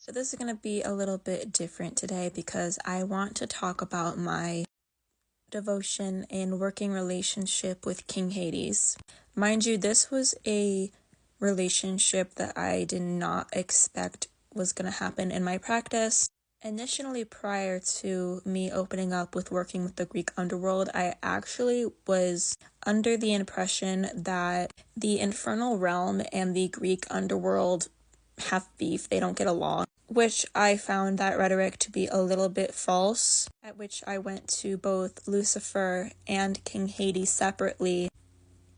So this is going to be a little bit different today because I want to talk about my devotion and working relationship with King Hades. Mind you, this was a relationship that I did not expect was going to happen in my practice. Initially, prior to me opening up with working with the Greek underworld, I actually was under the impression that the infernal realm and the Greek underworld have beef, they don't get along, which I found that rhetoric to be a little bit false, at which I went to both Lucifer and King Hades separately,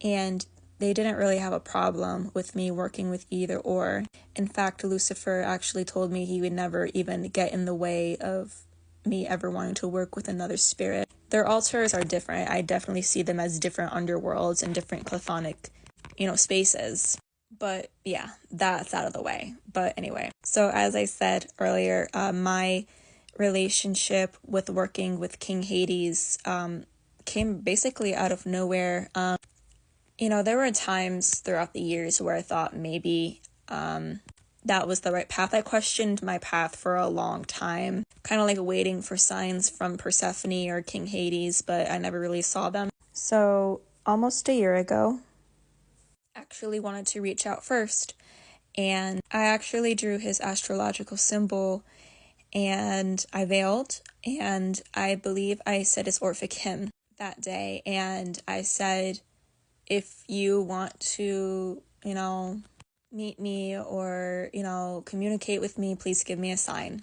and they didn't really have a problem with me working with either or. In fact, Lucifer actually told me he would never even get in the way of me ever wanting to work with another spirit. Their altars are different. I definitely see them as different underworlds and different chthonic, spaces. But yeah, that's out of the way. But anyway, so as I said earlier, my relationship with working with King Hades came basically out of nowhere. There were times throughout the years where I thought maybe that was the right path. I questioned my path for a long time, kind of like waiting for signs from Persephone or King Hades, but I never really saw them. So almost a year ago, actually wanted to reach out first, and I actually drew his astrological symbol, and I veiled, and I believe I said his Orphic hymn that day, and I said, if you want to, meet me or, communicate with me, please give me a sign.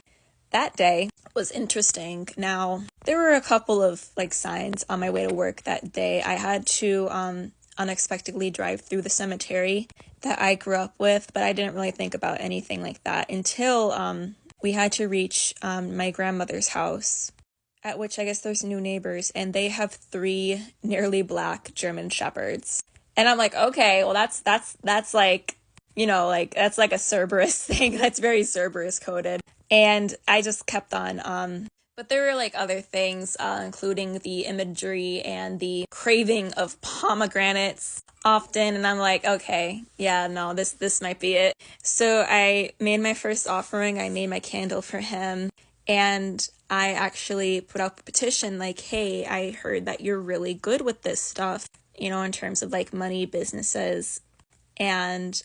That day was interesting. Now, there were a couple of signs on my way to work that day. I had to unexpectedly drive through the cemetery that I grew up with, but I didn't really think about anything like that until we had to reach my grandmother's house, at which I guess there's new neighbors, and they have 3 nearly black German shepherds. And I'm like, okay, well that's like, that's like a Cerberus thing. That's very Cerberus coded. And I just kept on, but there were other things, including the imagery and the craving of pomegranates often. And I'm like, okay, yeah, no, this might be it. So I made my first offering. I made my candle for him. And I actually put up a petition hey, I heard that you're really good with this stuff, in terms of money, businesses. And,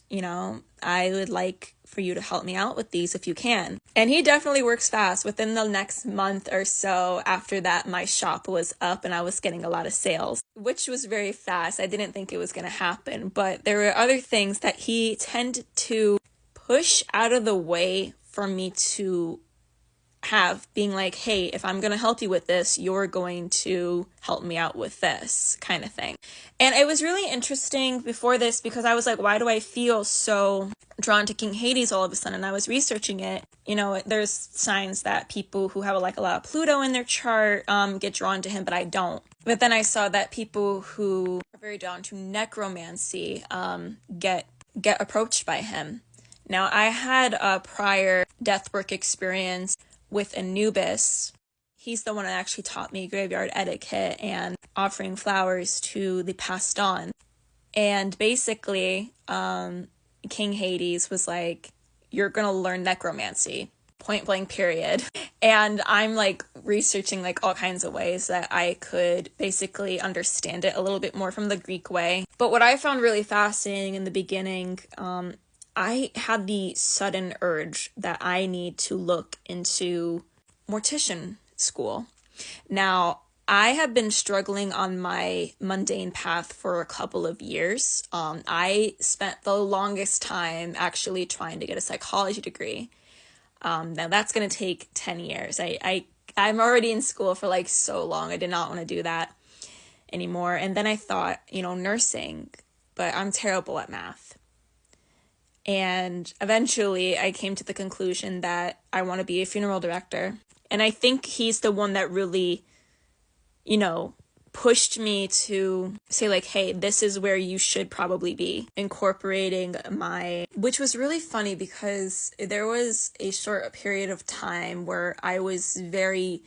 I would like for you to help me out with these if you can. And he definitely works fast. Within the next month or so after that, my shop was up and I was getting a lot of sales, which was very fast. I didn't think it was going to happen, but there were other things that he tended to push out of the way for me to have, being hey, if I'm going to help you with this, you're going to help me out with this kind of thing. And it was really interesting before this because I was like, why do I feel so drawn to King Hades all of a sudden? And I was researching it. There's signs that people who have a lot of Pluto in their chart get drawn to him, but I don't. But then I saw that people who are very drawn to necromancy get approached by him. Now, I had a prior death work experience with Anubis. He's the one that actually taught me graveyard etiquette and offering flowers to the passed on. And basically, King Hades was like, you're gonna learn necromancy, point blank period. And I'm researching all kinds of ways that I could basically understand it a little bit more from the Greek way. But what I found really fascinating in the beginning, I had the sudden urge that I need to look into mortician school. Now, I have been struggling on my mundane path for a couple of years. I spent the longest time actually trying to get a psychology degree. Now, that's going to take 10 years. I'm already in school for so long. I did not want to do that anymore. And then I thought, nursing, but I'm terrible at math. And eventually I came to the conclusion that I want to be a funeral director. And I think he's the one that really, pushed me to say hey, this is where you should probably be incorporating which was really funny because there was a short period of time where I was very,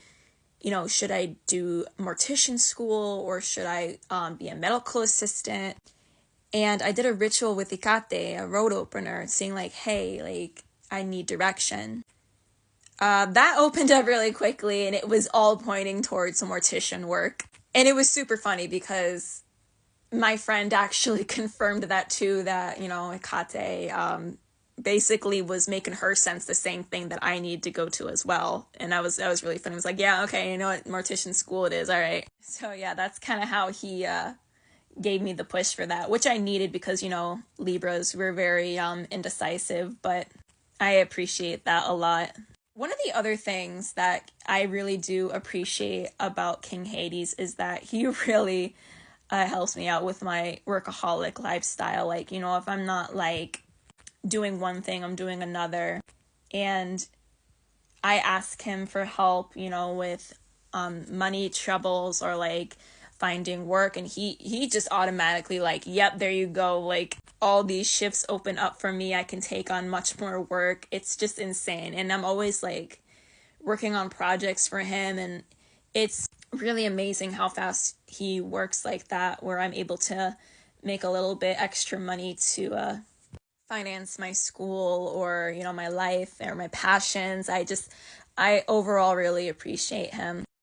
should I do mortician school or should I be a medical assistant? And I did a ritual with Ikate, a road opener, saying hey, I need direction. That opened up really quickly, and it was all pointing towards some mortician work. And it was super funny because my friend actually confirmed that too, that, Kate basically was making her sense the same thing that I need to go to as well. And that was really fun. It was like, yeah, okay, you know what mortician school it is, all right. So yeah, that's kind of how he gave me the push for that, which I needed because, Libras were very indecisive, but I appreciate that a lot. One of the other things that I really do appreciate about King Hades is that he really helps me out with my workaholic lifestyle. Like, if I'm not like doing one thing, I'm doing another. And I ask him for help, with money troubles or like finding work, and he just automatically like, yep, there you go, like all these shifts open up for me, I can take on much more work. It's just insane. And I'm always like working on projects for him, and it's really amazing how fast he works like that, where I'm able to make a little bit extra money to finance my school or, my life or my passions. I overall really appreciate him.